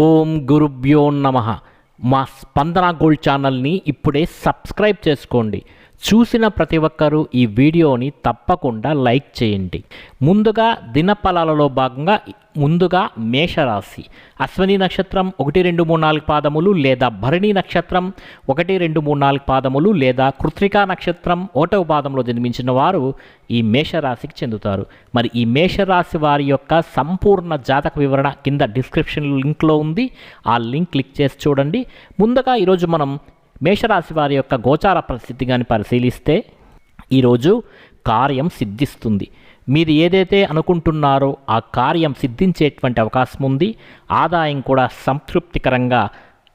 ఓం గురుభ్యో నమః. మా స్పందన గోల్డ్ ఛానల్ని ఇప్పుడే సబ్స్క్రైబ్ చేసుకోండి. చూసిన ప్రతి ఒక్కరూ ఈ వీడియోని తప్పకుండా లైక్ చేయండి. ముందుగా దినఫలాలలో భాగంగా మేషరాశి అశ్విని నక్షత్రం 1, 2, 3, 4 పాదములు లేదా భరణి నక్షత్రం 1, 2, 3, 4 పాదములు లేదా కృత్తికా నక్షత్రం 1వ పాదంలో జన్మించిన వారు ఈ మేషరాశికి చెందుతారు. మరి ఈ మేషరాశి వారి యొక్క సంపూర్ణ జాతక వివరణ కింద డిస్క్రిప్షన్ లింక్లో ఉంది. ఆ లింక్ క్లిక్ చేసి చూడండి. ముందుగా ఈరోజు మనం మేషరాశి వారి యొక్క గోచార పరిస్థితి కానీ పరిశీలిస్తే ఈరోజు కార్యం సిద్ధిస్తుంది. మీరు ఏదైతే అనుకుంటున్నారో ఆ కార్యం సిద్ధించేటువంటి అవకాశం ఉంది. ఆదాయం కూడా సంతృప్తికరంగా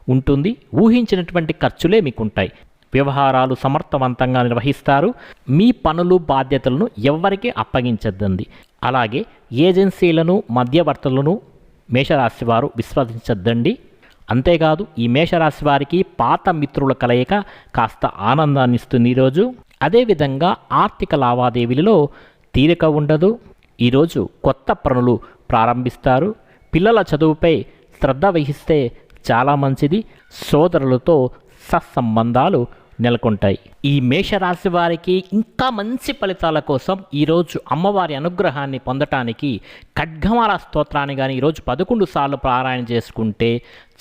ఉంటుంది. ఊహించినటువంటి ఖర్చులే మీకు ఉంటాయి. వ్యవహారాలు సమర్థవంతంగా నిర్వహిస్తారు. మీ పనులు బాధ్యతలను ఎవ్వరికీ అప్పగించద్దండి. అలాగే ఏజెన్సీలను మధ్యవర్తులను మేషరాశి వారు విశ్వసించద్దండి. అంతేకాదు ఈ మేషరాశి వారికి పాత మిత్రుల కలయిక కాస్త ఆనందాన్ని ఇస్తుంది ఈరోజు. అదేవిధంగా ఆర్థిక లావాదేవీలలో తీరిక ఉండదు. ఈరోజు కొత్త పనులు ప్రారంభిస్తారు. పిల్లల చదువుపై శ్రద్ధ వహిస్తే చాలా మంచిది. సోదరులతో సత్సంబంధాలు నెలకొంటాయి. ఈ మేషరాశి వారికి ఇంకా మంచి ఫలితాల కోసం ఈరోజు అమ్మవారి అనుగ్రహాన్ని పొందటానికి ఖడ్గమాల స్తోత్రాన్ని కానీ ఈరోజు 11 సార్లు పారాయణ చేసుకుంటే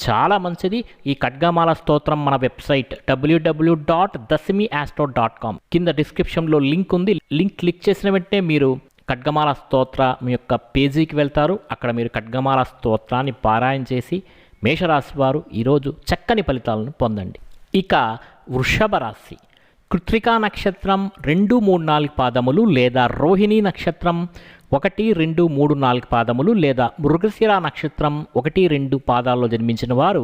చాలా మంచిది. ఈ ఖడ్గమాల స్తోత్రం మన వెబ్సైట్ www.dasimiastro.com కింద డిస్క్రిప్షన్లో లింక్ ఉంది. లింక్ క్లిక్ చేసిన వెంటనే మీరు ఖడ్గమాల స్తోత్రం యొక్క పేజీకి వెళ్తారు. అక్కడ మీరు ఖడ్గమాల స్తోత్రాన్ని పారాయణ చేసి మేషరాశి వారు ఈరోజు చక్కని ఫలితాలను పొందండి. ఇక వృషభ రాశి కృత్తికా నక్షత్రం 2, 3, 4 పాదములు లేదా రోహిణి నక్షత్రం 1, 2, 3, 4 పాదములు లేదా మృగశిర నక్షత్రం 1, 2 పాదాల్లో జన్మించిన వారు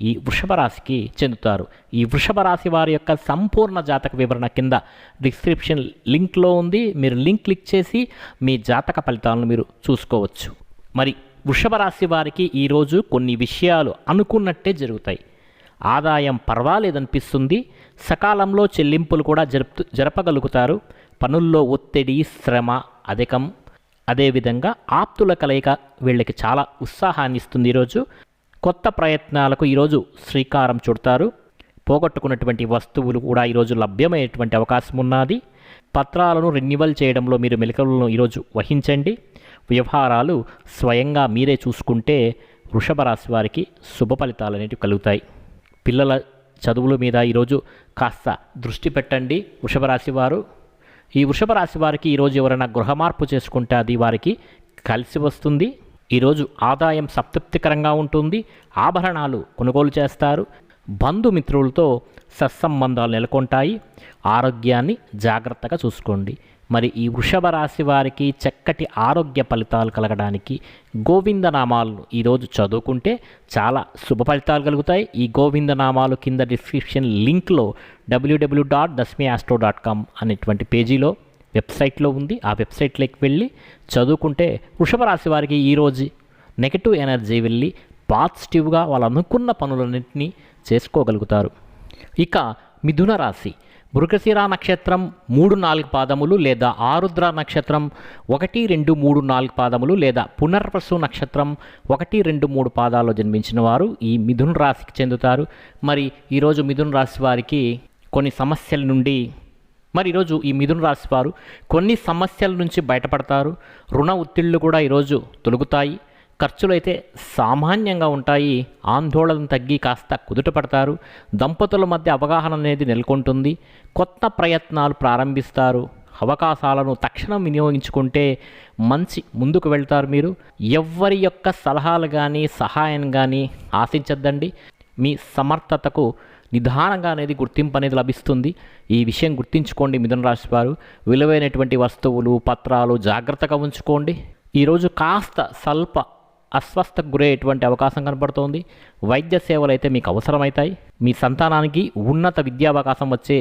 ఈ వృషభ రాశికి చెందుతారు. ఈ వృషభ రాశి వారి యొక్క సంపూర్ణ జాతక వివరణ కింద డిస్క్రిప్షన్ లింక్లో ఉంది. మీరు లింక్ క్లిక్ చేసి మీ జాతక ఫలితాలను మీరు చూసుకోవచ్చు. మరి వృషభ రాశి వారికి ఈరోజు కొన్ని విషయాలు అనుకున్నట్టే జరుగుతాయి. ఆదాయం పర్వాలేదనిపిస్తుంది. సకాలంలో చెల్లింపులు కూడా జరపగలుగుతారు. పనుల్లో ఒత్తిడి శ్రమ అధికం. అదేవిధంగా ఆప్తుల కలయిక వీళ్ళకి చాలా ఉత్సాహాన్ని ఇస్తుంది. ఈరోజు కొత్త ప్రయత్నాలకు ఈరోజు శ్రీకారం చుడతారు. పోగొట్టుకున్నటువంటి వస్తువులు కూడా ఈరోజు లభ్యమయ్యేటువంటి అవకాశం ఉన్నది. పత్రాలను రెన్యువల్ చేయడంలో మీరు మెలకువలను ఈరోజు వహించండి. వ్యవహారాలు స్వయంగా మీరే చూసుకుంటే వృషభ రాశి వారికి శుభ ఫలితాలు అనేవి కలుగుతాయి. పిల్లల చదువుల మీద ఈరోజు కాస్త దృష్టి పెట్టండి వృషభ రాశి వారు. ఈ వృషభ రాశి వారికి ఈరోజు ఎవరైనా గృహ మార్పు చేసుకుంటే అది వారికి కలిసి వస్తుంది. ఈరోజు ఆదాయం సంతృప్తికరంగా ఉంటుంది. ఆభరణాలు కొనుగోలు చేస్తారు. బంధుమిత్రులతో సత్సంబంధాలు నెలకొంటాయి. ఆరోగ్యాన్ని జాగ్రత్తగా చూసుకోండి. మరి ఈ వృషభ రాశి వారికి చక్కటి ఆరోగ్య ఫలితాలు కలగడానికి గోవిందనామాలను ఈరోజు చదువుకుంటే చాలా శుభ ఫలితాలు కలుగుతాయి. ఈ గోవిందనామాలు కింద డిస్క్రిప్షన్ లింక్లో www.dasimiastro.com అనేటువంటి పేజీలో వెబ్సైట్లో ఉంది. ఆ వెబ్సైట్లోకి వెళ్ళి చదువుకుంటే వృషభ రాశి వారికి ఈరోజు నెగటివ్ ఎనర్జీ వెళ్ళి పాజిటివ్గా వాళ్ళు అనుకున్న పనులన్నింటినీ చేసుకోగలుగుతారు. ఇక మిథున రాశి మృగశిర నక్షత్రం 3, 4 పాదములు లేదా ఆరుద్ర నక్షత్రం 1, 2, 3, 4 పాదములు లేదా పునర్వసు నక్షత్రం 1, 2, 3 పాదాల్లో జన్మించిన వారు ఈ మిథున రాశికి చెందుతారు. మరి ఈరోజు మిథున రాశి వారికి కొన్ని సమస్యల నుండి ఈరోజు ఈ మిథున రాశి వారు కొన్ని సమస్యల నుంచి బయటపడతారు. రుణ ఒత్తిళ్లు కూడా ఈరోజు తొలగుతాయి. ఖర్చులు అయితే సామాన్యంగా ఉంటాయి. ఆందోళన తగ్గి కాస్త కుదుట పడతారు. దంపతుల మధ్య అవగాహన అనేది నెలకొంటుంది. కొత్త ప్రయత్నాలు ప్రారంభిస్తారు. అవకాశాలను తక్షణం వినియోగించుకుంటే మంచి ముందుకు వెళ్తారు. మీరు ఎవ్వరి యొక్క సలహాలు కానీ సహాయం కానీ ఆశించద్దండి. మీ సమర్థతకు నిదానంగా అనేది గుర్తింపు అనేది లభిస్తుంది. ఈ విషయం గుర్తించుకోండి మిథున రాశి వారు. విలువైనటువంటి వస్తువులు పత్రాలు జాగ్రత్తగా ఉంచుకోండి. ఈరోజు కాస్త స్వల్ప అస్వస్థకు గురయ్యేటువంటి అవకాశం కనబడుతోంది. వైద్య సేవలు అయితే మీకు అవసరమవుతాయి. మీ సంతానానికి ఉన్నత విద్యావకాశం వచ్చే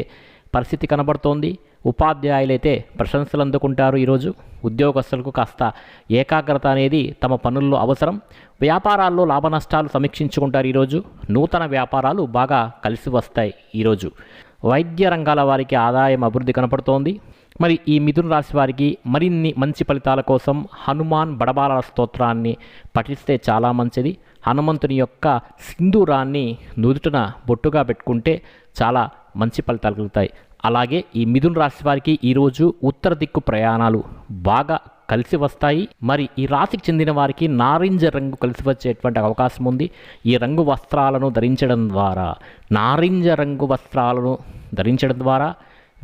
పరిస్థితి కనబడుతోంది. ఉపాధ్యాయులైతే ప్రశంసలు అందుకుంటారు. ఈరోజు ఉద్యోగస్తులకు కాస్త ఏకాగ్రత అనేది తమ పనుల్లో అవసరం. వ్యాపారాల్లో లాభ నష్టాలు సమీక్షించుకుంటారు. ఈరోజు నూతన వ్యాపారాలు బాగా కలిసి వస్తాయి. ఈరోజు వైద్య రంగాల వారికి ఆదాయం అభివృద్ధి కనపడుతోంది. మరి ఈ మిథున రాశి వారికి మరిన్ని మంచి ఫలితాల కోసం హనుమాన్ బడబాల స్తోత్రాన్ని పఠిస్తే చాలా మంచిది. హనుమంతుని యొక్క సింధూరాన్ని నుదుటన బొట్టుగా పెట్టుకుంటే చాలా మంచి ఫలితాలు కలుగుతాయి. అలాగే ఈ మిథున రాశి వారికి ఈరోజు ఉత్తర దిక్కు ప్రయాణాలు బాగా కలిసి వస్తాయి. మరి ఈ రాశికి చెందిన వారికి నారింజ రంగు కలిసి వచ్చేటువంటి అవకాశం ఉంది. ఈ రంగు వస్త్రాలను ధరించడం ద్వారా, నారింజ రంగు వస్త్రాలను ధరించడం ద్వారా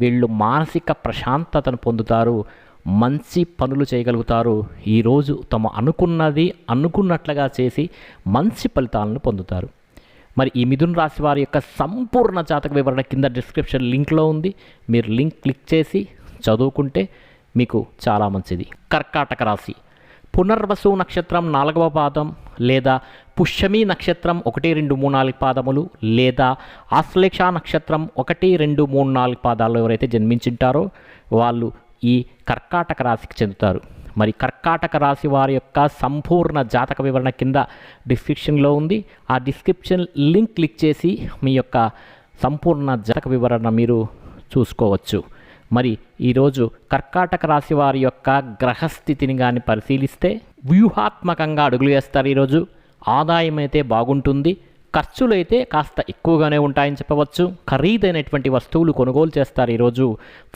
వీళ్ళు మానసిక ప్రశాంతతను పొందుతారు, మంచి పనులు చేయగలుగుతారు. ఈరోజు తమ అనుకున్నట్లుగా చేసి మంచి ఫలితాలను పొందుతారు. మరి ఈ మిథున రాశి వారి యొక్క సంపూర్ణ జాతక వివరణ కింద డిస్క్రిప్షన్ లింక్లో ఉంది. మీరు లింక్ క్లిక్ చేసి చదువుకుంటే మీకు చాలా మంచిది. కర్కాటక రాశి పునర్వసు నక్షత్రం 4వ పాదం లేదా పుష్యమి నక్షత్రం 1, 2, 3, 4 పాదములు లేదా ఆశ్లేష నక్షత్రం 1, 2, 3, 4 పాదాల్లో ఎవరైతే జన్మించింటారో వాళ్ళు ఈ కర్కాటక రాశికి చెందుతారు. మరి కర్కాటక రాశి వారి యొక్క సంపూర్ణ జాతక వివరణ కింద డిస్క్రిప్షన్లో ఉంది. ఆ డిస్క్రిప్షన్ లింక్ క్లిక్ చేసి మీ యొక్క సంపూర్ణ జాతక వివరణ మీరు చూసుకోవచ్చు. మరి ఈరోజు కర్కాటక రాశి వారి యొక్క గ్రహస్థితిని కానీ పరిశీలిస్తే వ్యూహాత్మకంగా అడుగులు వేస్తారు. ఈరోజు ఆదాయం అయితే బాగుంటుంది, ఖర్చులు అయితే కాస్త ఎక్కువగానే ఉంటాయని చెప్పవచ్చు. ఖరీదైనటువంటి వస్తువులు కొనుగోలు చేస్తారు. ఈరోజు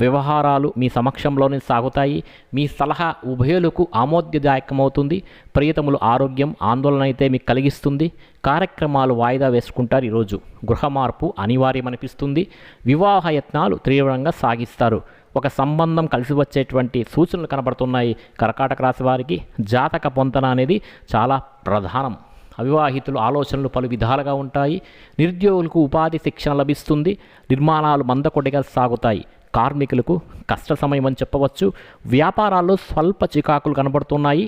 వ్యవహారాలు మీ సమక్షంలోనే సాగుతాయి. మీ సలహా ఉభయులకు ఆమోదదాయకమవుతుంది. ప్రియతములు ఆరోగ్యం ఆందోళన అయితే మీకు కలిగిస్తుంది. కార్యక్రమాలు వాయిదా వేసుకుంటారు. ఈరోజు గృహ మార్పు అనివార్యమనిపిస్తుంది. వివాహ యత్నాలు తీవ్రంగా సాగిస్తారు. ఒక సంబంధం కలిసి వచ్చేటువంటి సూచనలు కనబడుతున్నాయి. కర్కాటక రాశి వారికి జాతక పొంతన అనేది చాలా ప్రధానం. అవివాహితులు ఆలోచనలు పలు విధాలుగా ఉంటాయి. నిరుద్యోగులకు ఉపాధి శిక్షణ లభిస్తుంది. నిర్మాణాలు మందకొడిగా సాగుతాయి. కార్మికులకు కష్ట సమయం అని చెప్పవచ్చు. వ్యాపారాల్లో స్వల్ప చికాకులు కనబడుతున్నాయి.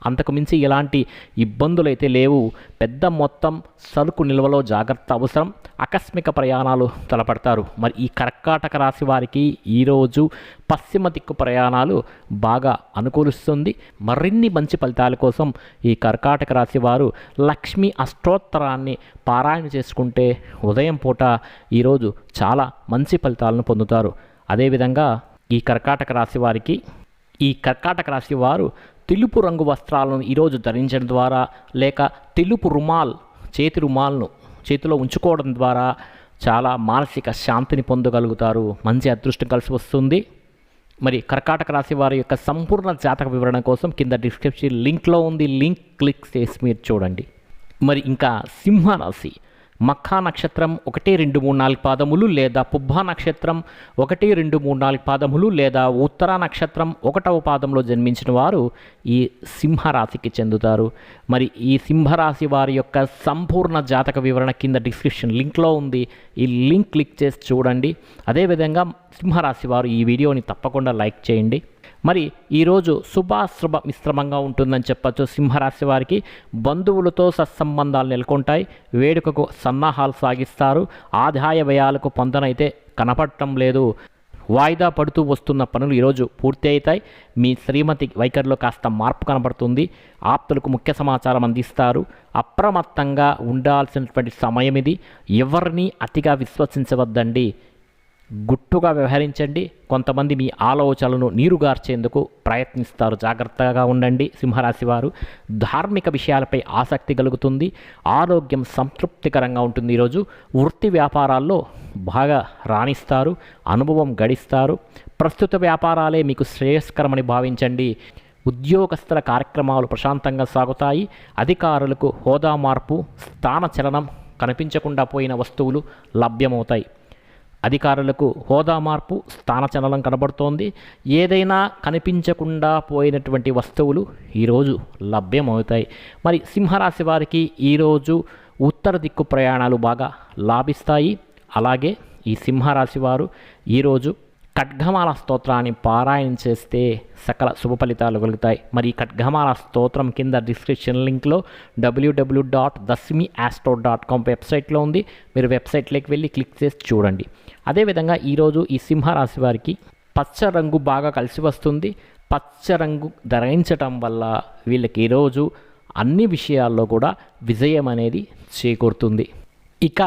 అంతకు మించి ఎలాంటి ఇబ్బందులు అయితే లేవు. పెద్ద మొత్తం సరుకు నిల్వలో జాగ్రత్త అవసరం. ఆకస్మిక ప్రయాణాలు తలపడతారు. మరి ఈ కర్కాటక రాశి వారికి ఈరోజు పశ్చిమ దిక్కు ప్రయాణాలు బాగా అనుకూలిస్తుంది. మరిన్ని మంచి ఫలితాల కోసం ఈ కర్కాటక రాశి వారు లక్ష్మీ అష్టోత్తరాన్ని పారాయణ చేసుకుంటే ఉదయం పూట ఈరోజు చాలా మంచి ఫలితాలను పొందుతారు. అదేవిధంగా ఈ కర్కాటక రాశి వారు తెలుపు రంగు వస్త్రాలను ఈరోజు ధరించడం ద్వారా లేక తెలుపు చేతి రుమాల్ను చేతిలో ఉంచుకోవడం ద్వారా చాలా మానసిక శాంతిని పొందగలుగుతారు. మంచి అదృష్టం కలిసి వస్తుంది. మరి కర్కాటక రాశి వారి యొక్క సంపూర్ణ జాతక వివరణ కోసం కింద డిస్క్రిప్షన్ లింక్లో ఉంది. లింక్ క్లిక్ చేసి మీరు చూడండి. మరి ఇంకా సింహరాశి మఖా నక్షత్రం 1, 2, 3, 4 పాదములు లేదా పుబ్బా నక్షత్రం 1, 2, 3, 4 పాదములు లేదా ఉత్తర నక్షత్రం 1వ పాదంలో జన్మించిన వారు ఈ సింహరాశికి చెందుతారు. మరి ఈ సింహరాశి వారి యొక్క సంపూర్ణ జాతక వివరణ కింద డిస్క్రిప్షన్ లింక్లో ఉంది. ఈ లింక్ క్లిక్ చేసి చూడండి. అదేవిధంగా సింహరాశి వారు ఈ వీడియోని తప్పకుండా లైక్ చేయండి. మరి ఈరోజు శుభాశుభ మిశ్రమంగా ఉంటుందని చెప్పచ్చు. సింహరాశి వారికి బంధువులతో సత్సంబంధాలు నెలకొంటాయి. వేడుకకు సన్నాహాలు సాగిస్తారు. ఆదాయ వ్యయాలకు పొందనైతే కనపడటం లేదు. వాయిదా పడుతూ వస్తున్న పనులు ఈరోజు పూర్తి అవుతాయి. మీ శ్రీమతి వైఖరిలో కాస్త మార్పు కనబడుతుంది. ఆప్తులకు ముఖ్య సమాచారం అందిస్తారు. అప్రమత్తంగా ఉండాల్సినటువంటి సమయం ఇది. ఎవరిని అతిగా విశ్వసించవద్దండి. గుట్టుగా వ్యవహరించండి. కొంతమంది మీ ఆలోచనలను నీరుగార్చేందుకు ప్రయత్నిస్తారు. జాగ్రత్తగా ఉండండి. సింహరాశి వారు ధార్మిక విషయాలపై ఆసక్తి కలుగుతుంది. ఆరోగ్యం సంతృప్తికరంగా ఉంటుంది. ఈరోజు వృత్తి వ్యాపారాల్లో బాగా రాణిస్తారు. అనుభవం గడిస్తారు. ప్రస్తుత వ్యాపారాలే మీకు శ్రేయస్కరమని భావించండి. ఉద్యోగస్తుల కార్యక్రమాలు ప్రశాంతంగా సాగుతాయి. అధికారులకు హోదా మార్పు, స్థాన చలనం, కనిపించకుండా పోయిన వస్తువులు లభ్యమవుతాయి. అధికారులకు హోదా మార్పు, స్థానచలనం కనబడుతోంది. ఏదైనా కనిపించకుండా పోయినటువంటి వస్తువులు ఈరోజు లభ్యమవుతాయి. మరి సింహరాశి వారికి ఈరోజు ఉత్తర దిక్కు ప్రయాణాలు బాగా లాభిస్తాయి. అలాగే ఈ సింహరాశి వారు ఈరోజు ఖడ్గమాల స్తోత్రాన్ని పారాయణ చేస్తే సకల శుభ ఫలితాలు కలుగుతాయి. మరి ఈ ఖడ్గమాల స్తోత్రం కింద డిస్క్రిప్షన్ లింక్లో www.dasmiastro.com వెబ్సైట్లో ఉంది. మీరు వెబ్సైట్లోకి వెళ్ళి క్లిక్ చేసి చూడండి. అదేవిధంగా ఈరోజు ఈ సింహరాశి వారికి పచ్చ రంగు బాగా కలిసి వస్తుంది. పచ్చ రంగు ధరించటం వల్ల వీళ్ళకి ఈరోజు అన్ని విషయాల్లో కూడా విజయం అనేది చేకూరుతుంది. ఇక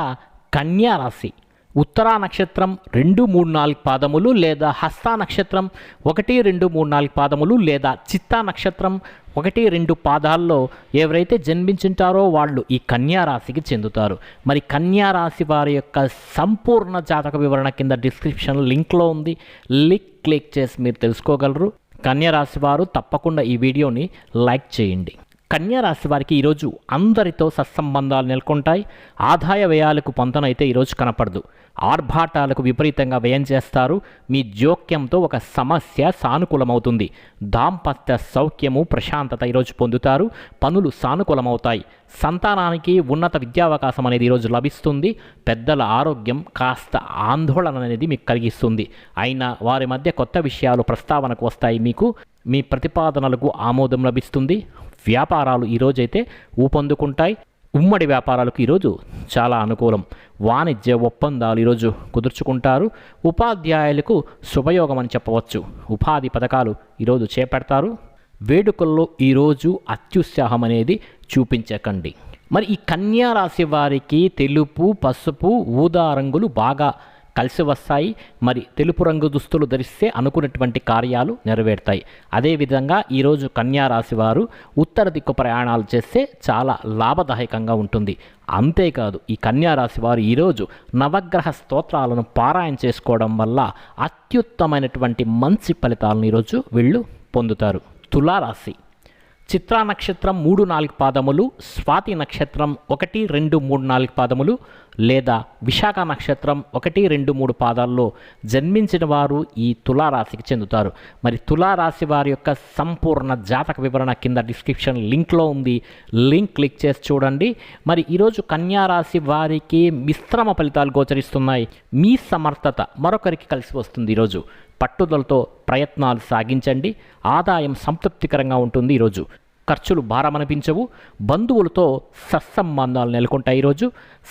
కన్యా రాశి ఉత్తరా నక్షత్రం 2, 3, 4 పాదములు లేదా హస్త నక్షత్రం 1, 2, 3, 4 పాదములు లేదా చిత్తా నక్షత్రం 1, 2 పాదాల్లో ఎవరైతే జన్మించుంటారో వాళ్ళు ఈ కన్యా రాశికి చెందుతారు. మరి కన్యా రాశి వారి యొక్క సంపూర్ణ జాతక వివరణ కింద డిస్క్రిప్షన్ లింక్లో ఉంది. లింక్ క్లిక్ చేసి మీరు తెలుసుకోగలరు. కన్యా రాశి వారు తప్పకుండా ఈ వీడియోని లైక్ చేయండి. కన్యా రాశి వారికి ఈరోజు అందరితో సత్సంబంధాలు నెలకొంటాయి. ఆదాయ వ్యయాలకు పొంతనైతే ఈరోజు కనపడదు. ఆర్భాటాలకు విపరీతంగా వ్యయం చేస్తారు. మీ జోక్యంతో ఒక సమస్య సానుకూలమవుతుంది. దాంపత్య సౌఖ్యము ప్రశాంతత ఈరోజు పొందుతారు. పనులు సానుకూలమవుతాయి. సంతానానికి ఉన్నత విద్యావకాశం అనేది ఈరోజు లభిస్తుంది. పెద్దల ఆరోగ్యం కాస్త ఆందోళన అనేది మీకు కలిగిస్తుంది. అయినా వారి మధ్య కొత్త విషయాలు ప్రస్తావనకు వస్తాయి. మీకు మీ ప్రతిపాదనలకు ఆమోదం లభిస్తుంది. వ్యాపారాలు ఈరోజైతే ఊపందుకుంటాయి. ఉమ్మడి వ్యాపారాలకు ఈరోజు చాలా అనుకూలం. వాణిజ్య ఒప్పందాలు ఈరోజు కుదుర్చుకుంటారు. ఉపాధ్యాయులకు శుభయోగం అని చెప్పవచ్చు. ఉపాధి పథకాలు ఈరోజు చేపడతారు. వేడుకల్లో ఈరోజు అత్యుత్సాహం అనేది చూపించకండి. మరి ఈ కన్యా రాశి వారికి తెలుపు, పసుపు, ఊదా రంగులు బాగా కలిసి వస్తాయి. మరి తెలుపు రంగు దుస్తులు ధరిస్తే అనుకున్నటువంటి కార్యాలు నెరవేరుతాయి. అదేవిధంగా ఈరోజు కన్యా రాశి వారు ఉత్తర దిక్కు ప్రయాణాలు చేస్తే చాలా లాభదాయకంగా ఉంటుంది. అంతేకాదు ఈ కన్యా రాశి వారు ఈరోజు నవగ్రహ స్తోత్రాలను పారాయణ చేసుకోవడం వల్ల అత్యుత్తమైనటువంటి మంచి ఫలితాలను ఈరోజు వీళ్ళు పొందుతారు. తులారాశి చిత్రా నక్షత్రం 3, 4 పాదములు, స్వాతి నక్షత్రం 1, 2, 3, 4 పాదములు లేదా విశాఖ నక్షత్రం 1, 2, 3 పాదాల్లో జన్మించిన వారు ఈ తులారాశికి చెందుతారు. మరి తులారాశి వారి యొక్క సంపూర్ణ జాతక వివరణ కింద డిస్క్రిప్షన్ లింక్లో ఉంది. లింక్ క్లిక్ చేసి చూడండి. మరి ఈరోజు కన్యా రాశి వారికి మిశ్రమ ఫలితాలు గోచరిస్తున్నాయి. మీ సమర్థత మరొకరికి కలిసి వస్తుంది. ఈరోజు పట్టుదలతో ప్రయత్నాలు సాగించండి. ఆదాయం సంతృప్తికరంగా ఉంటుంది. ఈరోజు ఖర్చులు భారమనిపించవు. బంధువులతో సత్సంబంధాలు నెలకొంటాయి. ఈరోజు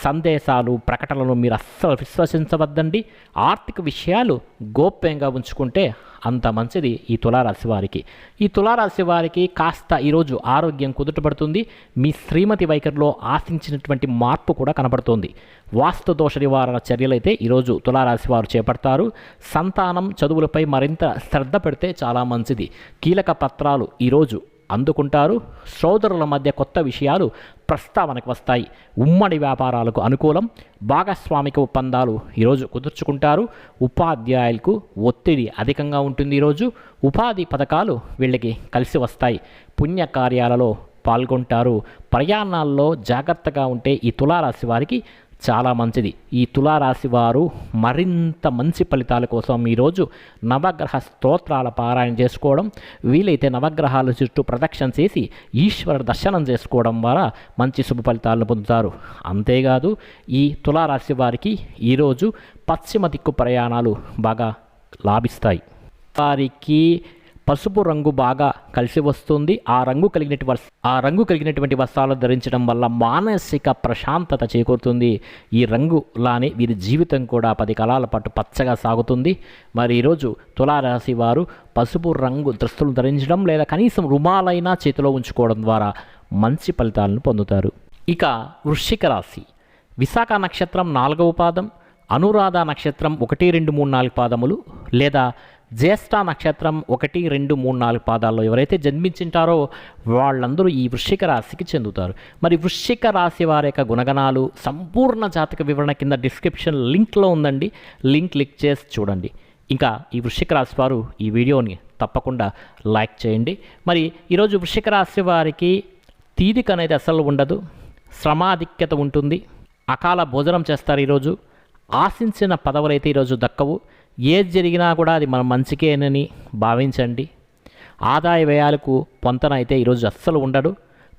సందేశాలు, ప్రకటనలు మీరు అస్సలు విశ్వసించవద్దండి. ఆర్థిక విషయాలు గోప్యంగా ఉంచుకుంటే అంత మంచిది ఈ తులారాశి వారికి. ఈ తులారాశి వారికి కాస్త ఈరోజు ఆరోగ్యం కుదుటపడుతుంది. మీ శ్రీమతి వైఖరిలో ఆశించినటువంటి మార్పు కూడా కనబడుతోంది. వాస్తు దోష నివారణ చర్యలైతే ఈరోజు తులారాశి వారు చేపడతారు. సంతానం చదువులపై మరింత శ్రద్ధ పెడితే చాలా మంచిది. కీలక పత్రాలు ఈరోజు అందుకుంటారు. సోదరుల మధ్య కొత్త విషయాలు ప్రస్తావనకు వస్తాయి. ఉమ్మడి వ్యాపారాలకు అనుకూలం. భాగస్వామిక ఒప్పందాలు ఈరోజు కుదుర్చుకుంటారు. ఉపాధ్యాయులకు ఒత్తిడి అధికంగా ఉంటుంది. ఈరోజు ఉపాధి పథకాలు వీళ్ళకి కలిసి వస్తాయి. పుణ్యకార్యాలలో పాల్గొంటారు. ప్రయాణాల్లో జాగ్రత్తగా ఉంటే ఈ తులారాశి వారికి చాలా మంచిది. ఈ తులారాశి వారు మరింత మంచి ఫలితాల కోసం ఈరోజు నవగ్రహ స్తోత్రాల పారాయణ చేసుకోవడం, వీలైతే నవగ్రహాల చుట్టూ ప్రదక్షిణ చేసి ఈశ్వర దర్శనం చేసుకోవడం ద్వారా మంచి శుభ ఫలితాలను పొందుతారు. అంతేకాదు ఈ తులారాశి వారికి ఈరోజు పశ్చిమ దిక్కు ప్రయాణాలు బాగా లాభిస్తాయి. వారికి పసుపు రంగు బాగా కలిసి వస్తుంది. ఆ రంగు కలిగినటువంటి వస్త్రాలు ధరించడం వల్ల మానసిక ప్రశాంతత చేకూరుతుంది. ఈ రంగులానే వీరి జీవితం కూడా 10 కాలాల పాటు పచ్చగా సాగుతుంది. మరి ఈరోజు తులారాశి వారు పసుపు రంగు దుస్తులు ధరించడం లేదా కనీసం రుమాలైనా చేతిలో ఉంచుకోవడం ద్వారా మంచి ఫలితాలను పొందుతారు. ఇక వృశ్చిక రాశి విశాఖ నక్షత్రం 4వ పాదం, అనురాధ నక్షత్రం 1, 2, 3, 4 పాదములు లేదా జ్యేష్ఠ నక్షత్రం 1, 2, 3, 4 పాదాల్లో ఎవరైతే జన్మించింటారో వాళ్ళందరూ ఈ వృశ్చిక రాశికి చెందుతారు. మరి వృశ్చిక రాశి వారి యొక్క గుణగణాలు సంపూర్ణ జాతక వివరణ కింద డిస్క్రిప్షన్ లింక్లో ఉందండి. లింక్ క్లిక్ చేసి చూడండి. ఇంకా ఈ వృశ్చిక రాశి వారు ఈ వీడియోని తప్పకుండా లైక్ చేయండి. మరి ఈరోజు వృశ్చిక రాశి వారికి తీరిక అనేది అసలు ఉండదు. శ్రమాధిక్యత ఉంటుంది. అకాల భోజనం చేస్తారు. ఈరోజు ఆశించిన పదవులైతే ఈరోజు దక్కవు. ఏది జరిగినా కూడా అది మన మంచికేనని భావించండి. ఆదాయ వ్యయాలకు పొంతన అయితే ఈరోజు అస్సలు ఉండడు.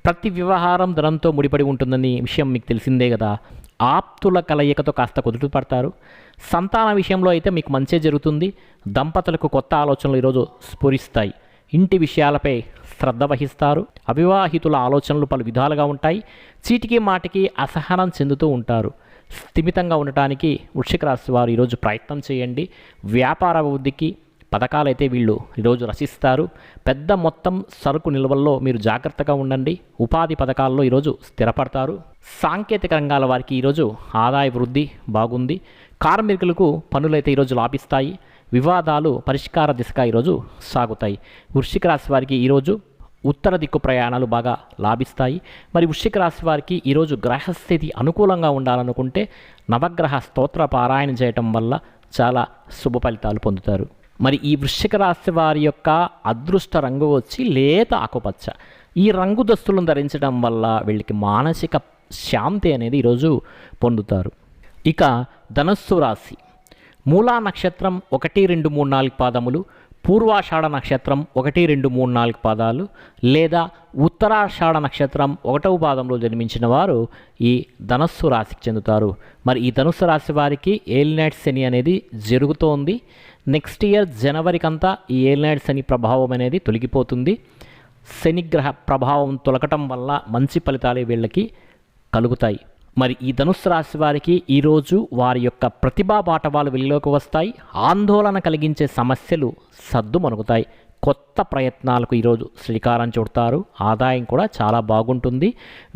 ప్రతి వ్యవహారం ధనంతో ముడిపడి ఉంటుందని విషయం మీకు తెలిసిందే కదా. ఆప్తుల కలయికతో కాస్త కుదుట పడతారు. సంతాన విషయంలో అయితే మీకు మంచే జరుగుతుంది. దంపతులకు కొత్త ఆలోచనలు ఈరోజు స్ఫురిస్తాయి. ఇంటి విషయాలపై శ్రద్ధ వహిస్తారు. అవివాహితుల ఆలోచనలు పలు విధాలుగా ఉంటాయి. చీటికి మాటికి అసహనం చెందుతూ ఉంటారు. స్థిమితంగా ఉండటానికి వృశ్చిక రాశి వారు ఈరోజు ప్రయత్నం చేయండి. వ్యాపార అభివృద్ధికి పథకాలైతే వీళ్ళు ఈరోజు రచిస్తారు. పెద్ద మొత్తం సరుకు నిల్వల్లో మీరు జాగ్రత్తగా ఉండండి. ఉపాధి పథకాల్లో ఈరోజు స్థిరపడతారు. సాంకేతిక రంగాల వారికి ఈరోజు ఆదాయ వృద్ధి బాగుంది. కార్మికులకు పనులైతే ఈరోజు లాభిస్తాయి. వివాదాలు పరిష్కార దిశగా ఈరోజు సాగుతాయి. వృశ్చిక రాశి వారికి ఈరోజు ఉత్తర దిక్కు ప్రయాణాలు బాగా లాభిస్తాయి. మరి వృశ్చిక రాశి వారికి ఈరోజు గ్రహస్థితి అనుకూలంగా ఉండాలనుకుంటే నవగ్రహ స్తోత్ర పారాయణ చేయటం వల్ల చాలా శుభ ఫలితాలు పొందుతారు. మరి ఈ వృశ్చిక రాశి వారి యొక్క అదృష్ట రంగు వచ్చి లేత ఆకుపచ్చ. ఈ రంగు దుస్తులను ధరించడం వల్ల వీళ్ళకి మానసిక శాంతి అనేది ఈరోజు పొందుతారు. ఇక ధనస్సు రాశి మూలా నక్షత్రం 1, 2, 3, 4 పాదములు, పూర్వాషాఢ నక్షత్రం 1, 2, 3, 4 పాదాలు లేదా ఉత్తరాషాఢ నక్షత్రం 1వ పాదంలో జన్మించిన వారు ఈ ధనస్సు రాశికి చెందుతారు. మరి ఈ ధనుస్సు రాశి వారికి ఏలినాటి శని అనేది జరుగుతోంది. నెక్స్ట్ ఇయర్ జనవరికంతా ఈ ఏలినాటి శని ప్రభావం అనేది తొలగిపోతుంది. శనిగ్రహ ప్రభావం తొలగటం వల్ల మంచి ఫలితాలు వీళ్ళకి కలుగుతాయి. మరి ఈ ధనుస్సు రాశి వారికి ఈరోజు వారి యొక్క ప్రతిభా పాఠవాలు వెలుగులోకి వస్తాయి. ఆందోళన కలిగించే సమస్యలు సద్దుమణుగుతాయి. కొత్త ప్రయత్నాలకు ఈరోజు శ్రీకారం చుడతారు. ఆదాయం కూడా చాలా బాగుంటుంది.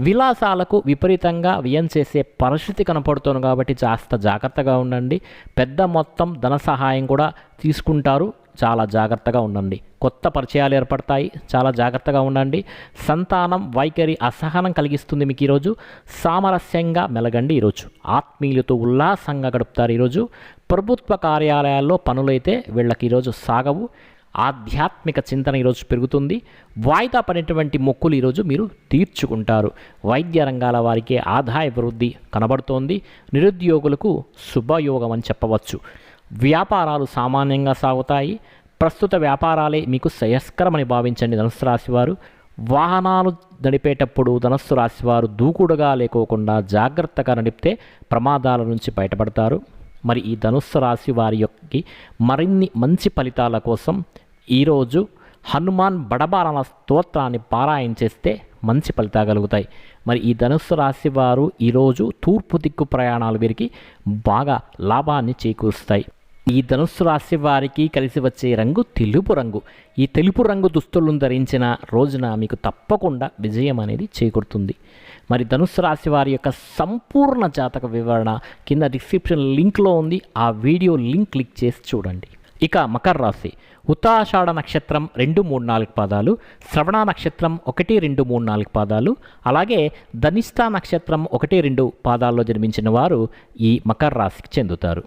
విలాసాలకు విపరీతంగా వ్యయం చేసే పరిస్థితి కనపడుతుంది కాబట్టి కాస్త జాగ్రత్తగా ఉండండి. పెద్ద మొత్తం ధన సహాయం కూడా తీసుకుంటారు. చాలా జాగ్రత్తగా ఉండండి. కొత్త పరిచయాలు ఏర్పడతాయి. చాలా జాగ్రత్తగా ఉండండి. సంతానం వైఖరి అసహనం కలిగిస్తుంది మీకు ఈరోజు. సామరస్యంగా మెలగండి. ఈరోజు ఆత్మీయులతో ఉల్లాసంగా గడుపుతారు. ఈరోజు ప్రభుత్వ కార్యాలయాల్లో పనులైతే వీళ్ళకి ఈరోజు సాగవు. ఆధ్యాత్మిక చింతన ఈరోజు పెరుగుతుంది. వాయిదా పడినటువంటి మొక్కులు ఈరోజు మీరు తీర్చుకుంటారు. వైద్య రంగాల వారికి ఆదాయ వృద్ధి కనబడుతోంది. నిరుద్యోగులకు శుభయోగం అని చెప్పవచ్చు. వ్యాపారాలు సామాన్యంగా సాగుతాయి. ప్రస్తుత వ్యాపారాలే మీకు శ్రేయస్కరమని భావించండి ధనుస్సు రాశి వారు. వాహనాలు నడిపేటప్పుడు ధనుస్సు రాశి వారు దూకుడుగా లేకోకుండా జాగ్రత్తగా నడిపితే ప్రమాదాల నుంచి బయటపడతారు. మరి ఈ ధనుస్సు రాశి వారి యొక్క మరిన్ని మంచి ఫలితాల కోసం ఈరోజు హనుమాన్ బడబారణ స్తోత్రాన్ని పారాయణ చేస్తే మంచి ఫలితాలు కలుగుతాయి. మరి ఈ ధనుస్సు రాశి వారు ఈరోజు తూర్పు దిక్కు ప్రయాణాలు వీరికి బాగా లాభాన్ని చేకూరుస్తాయి. ఈ ధనుస్సు రాశి వారికి కలిసి వచ్చే రంగు తెలుపు రంగు. ఈ తెలుపు రంగు దుస్తులను ధరించిన రోజున మీకు తప్పకుండా విజయం అనేది చేకూరుతుంది. మరి ధనుస్సు రాశి వారి యొక్క సంపూర్ణ జాతక వివరణ కింద డిస్క్రిప్షన్ లింక్లో ఉంది. ఆ వీడియో లింక్ క్లిక్ చేసి చూడండి. ఇక మకర రాశి ఉత్తరాషాఢ నక్షత్రం 2, 3, 4 పాదాలు, శ్రవణ నక్షత్రం 1, 2, 3, 4 పాదాలు, అలాగే ధనిష్ఠ నక్షత్రం 1, 2 పాదాల్లో జన్మించిన వారు ఈ మకర రాశికి చెందుతారు.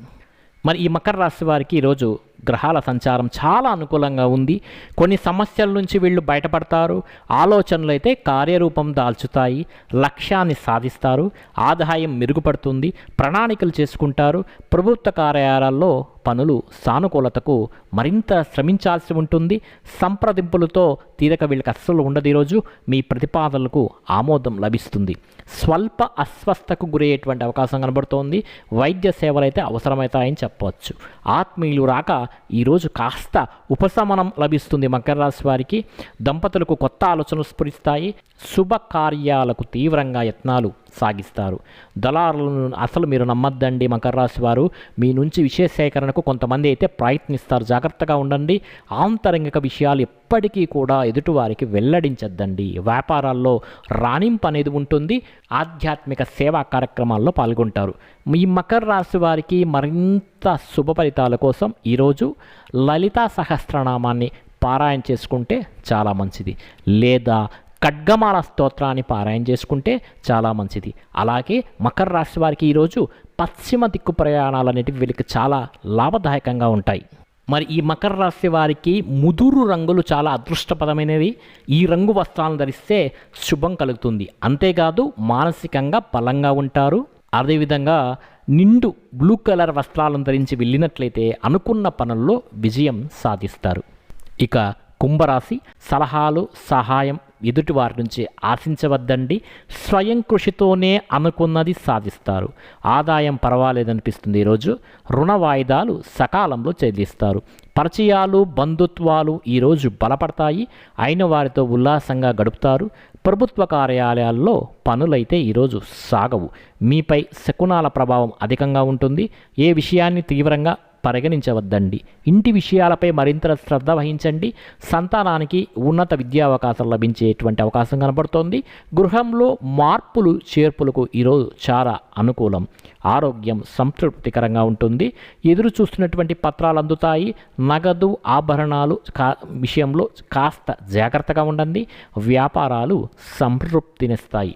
మరి ఈ మకర రాశి వారికి ఈరోజు గ్రహాల సంచారం చాలా అనుకూలంగా ఉంది. కొన్ని సమస్యల నుంచి వీళ్ళు బయటపడతారు. ఆలోచనలు అయితే కార్యరూపం దాల్చుతాయి. లక్ష్యాన్ని సాధిస్తారు. ఆదాయం మెరుగుపడుతుంది. ప్రణాళికలు చేసుకుంటారు. ప్రభుత్వ కార్యాలయాల్లో పనులు సానుకూలతకు మరింత శ్రమించాల్సి ఉంటుంది. సంప్రదింపులతో తీరక వీళ్ళకి అస్సలు ఉండదు. ఈరోజు మీ ప్రతిపాదనలకు ఆమోదం లభిస్తుంది. స్వల్ప అస్వస్థకు గురయ్యేటువంటి అవకాశం కనబడుతోంది. వైద్య సేవలు అయితే అవసరమవుతాయని చెప్పవచ్చు. ఆత్మీయులు రాక ఈరోజు కాస్త ఉపశమనం లభిస్తుంది. మకర రాశి వారికి దంపతులకు కొత్త ఆలోచనలు స్ఫురిస్తాయి. శుభకార్యాలకు తీవ్రంగా యత్నాలు సాగిస్తారు. దళారులను అసలు మీరు నమ్మద్దండి. మకర రాశి వారు మీ నుంచి విషయ సేకరణకు కొంతమంది అయితే ప్రయత్నిస్తారు. జాగ్రత్తగా ఉండండి. ఆంతరంగిక విషయాలు ఎప్పటికీ కూడా ఎదుటివారికి వెల్లడించద్దండి. వ్యాపారాల్లో రాణింపు అనేది ఉంటుంది. ఆధ్యాత్మిక సేవా కార్యక్రమాల్లో పాల్గొంటారు. ఈ మకర రాశి వారికి మరింత శుభ ఫలితాల కోసం ఈరోజు లలితా సహస్రనామాన్ని పారాయణ చేసుకుంటే చాలా మంచిది. లేదా ఖడ్గమాల స్తోత్రాన్ని పారాయణ చేసుకుంటే చాలా మంచిది. అలాగే మకర రాశి వారికి ఈరోజు పశ్చిమ దిక్కు ప్రయాణాలు అనేటివి వీళ్ళకి చాలా లాభదాయకంగా ఉంటాయి. మరి ఈ మకర రాశి వారికి ముదురు రంగులు చాలా అదృష్టపదమైనవి. ఈ రంగు వస్త్రాలను ధరిస్తే శుభం కలుగుతుంది. అంతేకాదు మానసికంగా బలంగా ఉంటారు. అదేవిధంగా నిండు బ్లూ కలర్ వస్త్రాలను ధరించి వెళ్ళినట్లయితే అనుకున్న పనుల్లో విజయం సాధిస్తారు. ఇక కుంభరాశి సలహాలు సహాయం ఎదుటి వారి నుంచి ఆశించవద్దండి. స్వయం కృషితోనే అనుకున్నది సాధిస్తారు. ఆదాయం పర్వాలేదనిపిస్తుంది. ఈరోజు రుణ వాయిదాలు సకాలంలో చెల్లిస్తారు. పరిచయాలు బంధుత్వాలు ఈరోజు బలపడతాయి. అయిన వారితో ఉల్లాసంగా గడుపుతారు. ప్రభుత్వ కార్యాలయాల్లో పనులైతే ఈరోజు సాగవు. మీపై శకునాల ప్రభావం అధికంగా ఉంటుంది. ఏ విషయాన్ని తీవ్రంగా పరిగణించవద్దండి. ఇంటి విషయాలపై మరింత శ్రద్ధ వహించండి. సంతానానికి ఉన్నత విద్యా అవకాశాలు లభించేటువంటి అవకాశం కనబడుతోంది. గృహంలో మార్పులు చేర్పులకు ఈరోజు చాలా అనుకూలం. ఆరోగ్యం సంతృప్తికరంగా ఉంటుంది. ఎదురు చూస్తున్నటువంటి పత్రాలు అందుతాయి. నగదు ఆభరణాలు విషయంలో కాస్త జాగ్రత్తగా ఉండండి. వ్యాపారాలు సంతృప్తినిస్తాయి.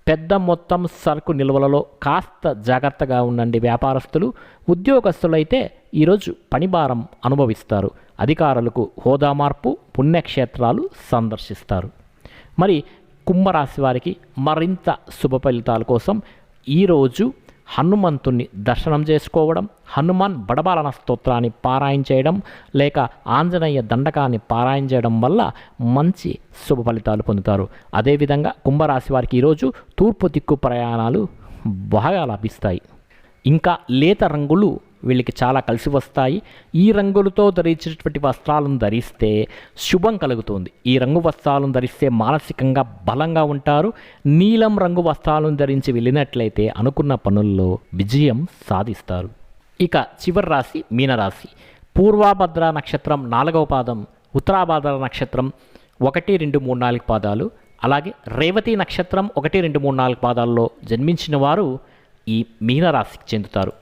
పెద్ద మొత్తం సరుకు నిల్వలలో కాస్త జాగ్రత్తగా ఉండండి వ్యాపారస్తులు. ఉద్యోగస్తులైతే ఈరోజు పనిభారం అనుభవిస్తారు. అధికారులకు హోదా మార్పు, పుణ్యక్షేత్రాలు సందర్శిస్తారు. మరి కుంభరాశి వారికి మరింత శుభ ఫలితాల కోసం ఈరోజు హనుమంతుణ్ణి దర్శనం చేసుకోవడం, హనుమాన్ బడబాలన స్తోత్రాన్ని పారాయణ చేయడం, లేక ఆంజనేయ దండకాన్ని పారాయణ చేయడం వల్ల మంచి శుభ ఫలితాలు పొందుతారు. అదేవిధంగా కుంభరాశి వారికి ఈరోజు తూర్పు దిక్కు ప్రయాణాలు బాగా లభిస్తాయి. ఇంకా లేత రంగులు వీళ్ళకి చాలా కలిసి వస్తాయి. ఈ రంగులతో ధరించినటువంటి వస్త్రాలను ధరిస్తే శుభం కలుగుతుంది. ఈ రంగు వస్త్రాలను ధరిస్తే మానసికంగా బలంగా ఉంటారు. నీలం రంగు వస్త్రాలను ధరించి వెళ్ళినట్లయితే అనుకున్న పనుల్లో విజయం సాధిస్తారు. ఇక చివరి రాశి మీనరాశి. పూర్వాభద్ర నక్షత్రం 4వ పాదం, ఉత్తరాభద్ర నక్షత్రం 1, 2, 3, 4 పాదాలు, అలాగే రేవతి నక్షత్రం 1, 2, 3, 4 పాదాల్లో జన్మించిన వారు ఈ మీనరాశికి చెందుతారు.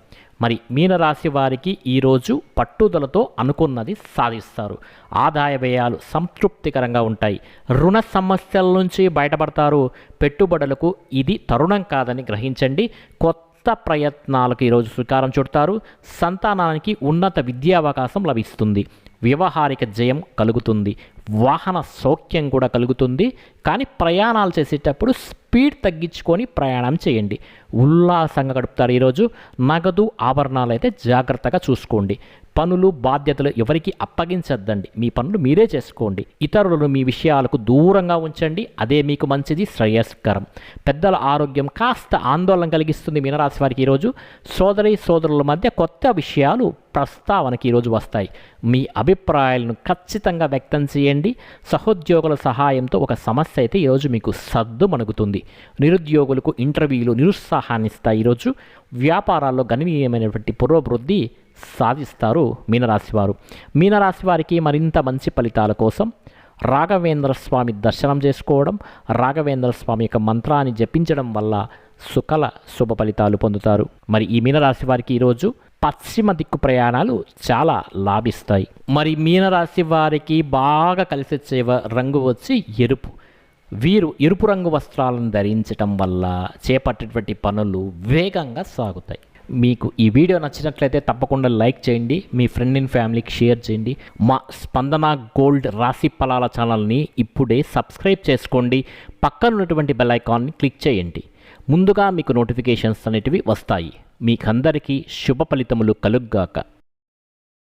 మరి మీనరాశి వారికి ఈరోజు పట్టుదలతో అనుకున్నది సాధిస్తారు. ఆదాయ వ్యయాలు సంతృప్తికరంగా ఉంటాయి. రుణ సమస్యల నుంచి బయటపడతారు. పెట్టుబడులకు ఇది తరుణం కాదని గ్రహించండి. కొత్త ప్రయత్నాలకు ఈరోజు శ్రీకారం చుడతారు. సంతానానికి ఉన్నత విద్యావకాశం లభిస్తుంది. వ్యవహారిక జయం కలుగుతుంది. వాహన సౌఖ్యం కూడా కలుగుతుంది. కానీ ప్రయాణాలు చేసేటప్పుడు స్పీడ్ తగ్గించుకొని ప్రయాణం చేయండి. ఉల్లాసంగా గడుపుతారు ఈరోజు. నగదు ఆభరణాలు అయితే జాగ్రత్తగా చూసుకోండి. పనులు బాధ్యతలు ఎవరికి అప్పగించద్దండి. మీ పనులు మీరే చేసుకోండి. ఇతరులను మీ విషయాలకు దూరంగా ఉంచండి. అదే మీకు మంచిది, శ్రేయస్కరం. పెద్దల ఆరోగ్యం కాస్త ఆందోళన కలిగిస్తుంది మీనరాశి వారికి ఈరోజు. సోదరుల మధ్య కొత్త విషయాలు ప్రస్తావనకి ఈరోజు వస్తాయి. మీ అభిప్రాయాలను ఖచ్చితంగా వ్యక్తం చేయండి. సహోద్యోగుల సహాయంతో ఒక సమస్య అయితే ఈరోజు మీకు సద్దుమణుగుతుంది. నిరుద్యోగులకు ఇంటర్వ్యూలు నిరుత్సాహాన్ని ఇస్తాయి ఈరోజు. వ్యాపారాల్లో గణనీయమైనటువంటి పురోభివృద్ధి సాధిస్తారు మీనరాశి వారు. మీనరాశి వారికి మరింత మంచి ఫలితాల కోసం రాఘవేంద్ర స్వామి దర్శనం చేసుకోవడం, రాఘవేంద్ర స్వామి యొక్క మంత్రాన్ని జపించడం వల్ల సుకల శుభ ఫలితాలు పొందుతారు. మరి ఈ మీనరాశి వారికి ఈరోజు పశ్చిమ దిక్కు ప్రయాణాలు చాలా లాభిస్తాయి. మరి మీనరాశి వారికి బాగా కలిసి వచ్చే రంగు వచ్చి ఎరుపు. వీరు ఎరుపు రంగు వస్త్రాలను ధరించటం వల్ల చేపట్టేటువంటి పనులు వేగంగా సాగుతాయి. మీకు ఈ వీడియో నచ్చినట్లయితే తప్పకుండా లైక్ చేయండి. మీ ఫ్రెండ్ అండ్ ఫ్యామిలీకి షేర్ చేయండి. మా స్పందన గోల్డ్ రాశి ఫలాల ఛానల్ని ఇప్పుడే సబ్స్క్రైబ్ చేసుకోండి. పక్కన ఉన్నటువంటి బెల్ ఐకాన్ని క్లిక్ చేయండి. ముందుగా మీకు నోటిఫికేషన్స్ అనేటివి వస్తాయి. మీకందరికీ శుభ ఫలితములు కలుగ్గాక.